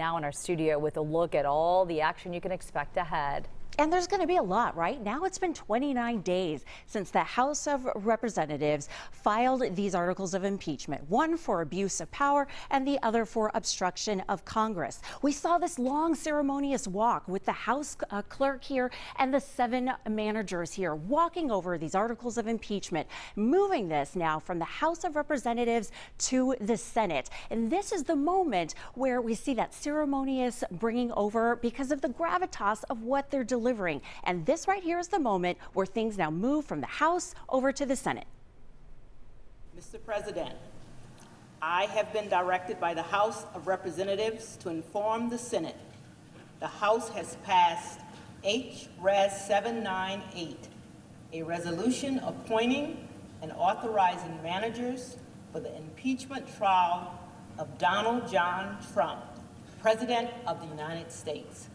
Now in our studio with a look at all the action you can expect ahead. And there's going to be a lot, right? Now it's been 29 days since the House of Representatives filed these articles of impeachment, one for abuse of power and the other for obstruction of Congress. We saw this long ceremonious walk with the House clerk here and the 7 managers here walking over these articles of impeachment, moving this now from the House of Representatives to the Senate. And this is the moment where we see that ceremonious bringing over because of the gravitas of what they're delivering. And this right here is the moment where things now move from the House over to the Senate. Mr. President, I have been directed by the House of Representatives to inform the Senate the House has passed H.Res. 798, a resolution appointing and authorizing managers for the impeachment trial of Donald John Trump, President of the United States.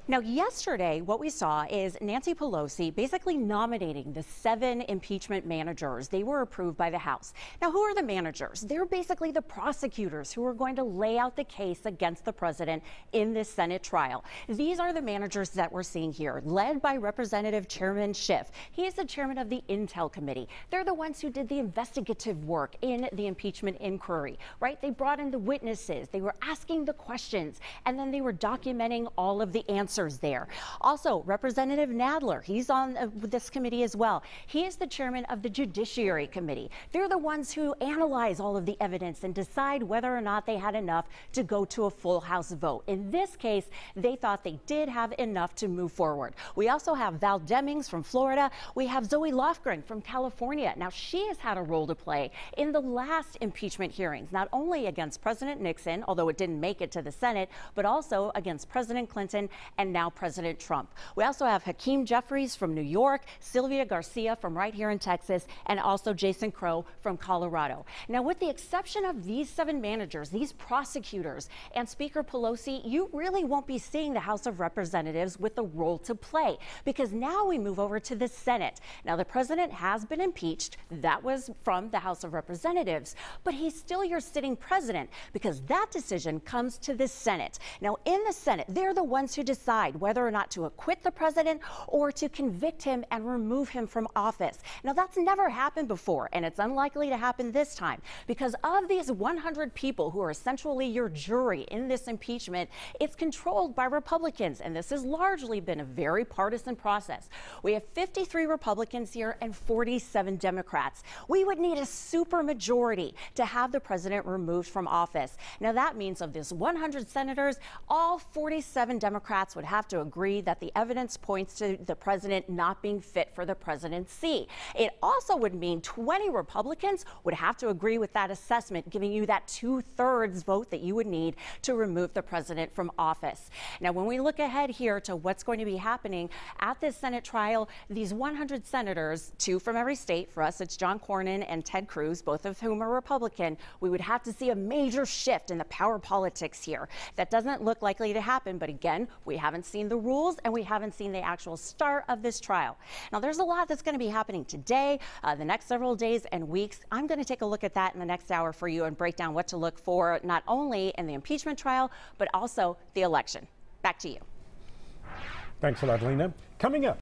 Now, yesterday, what we saw is Nancy Pelosi basically nominating the 7 impeachment managers. They were approved by the House. Now, who are the managers? They're basically the prosecutors who are going to lay out the case against the president in this Senate trial. These are the managers that we're seeing here, led by Representative Chairman Schiff. He is the chairman of the Intel Committee. They're the ones who did the investigative work in the impeachment inquiry, right? They brought in the witnesses. They were asking the questions, and then they were documenting all of the answers there. Also, Representative Nadler, he's on this committee as well. He is the chairman of the Judiciary Committee. They're the ones who analyze all of the evidence and decide whether or not they had enough to go to a full House vote. In this case, they thought they did have enough to move forward. We also have Val Demings from Florida. We have Zoe Lofgren from California. Now, she has had a role to play in the last impeachment hearings, not only against President Nixon, although it didn't make it to the Senate, but also against President Clinton and now President Trump. We also have Hakeem Jeffries from New York, Sylvia Garcia from right here in Texas, and also Jason Crow from Colorado. Now, with the exception of these 7 managers, these prosecutors, and Speaker Pelosi, you really won't be seeing the House of Representatives with a role to play, because now we move over to the Senate. Now, the president has been impeached. That was from the House of Representatives, but he's still your sitting president because that decision comes to the Senate. Now, in the Senate, they're the ones who decide whether or not to acquit the president or to convict him and remove him from office. Now, that's never happened before, and it's unlikely to happen this time because of these 100 people who are essentially your jury in this impeachment. It's controlled by Republicans, and this has largely been a very partisan process. We have 53 Republicans here and 47 Democrats. We would need a supermajority to have the president removed from office. Now, that means of this 100 senators, all 47 Democrats would have to agree that the evidence points to the president not being fit for the presidency. It also would mean 20 Republicans would have to agree with that assessment, giving you that 2/3 vote that you would need to remove the president from office. Now, when we look ahead here to what's going to be happening at this Senate trial, these 100 senators, 2 from every state, for us it's John Cornyn and Ted Cruz, both of whom are Republican, we would have to see a major shift in the power politics here. That doesn't look likely to happen, but again, we haven't seen the rules and we haven't seen the actual start of this trial. Now, there's a lot that's going to be happening today, the next several days and weeks. I'm going to take a look at that in the next hour for you and break down what to look for, not only in the impeachment trial, but also the election. Back to you. Thanks a lot, Lena. Coming up.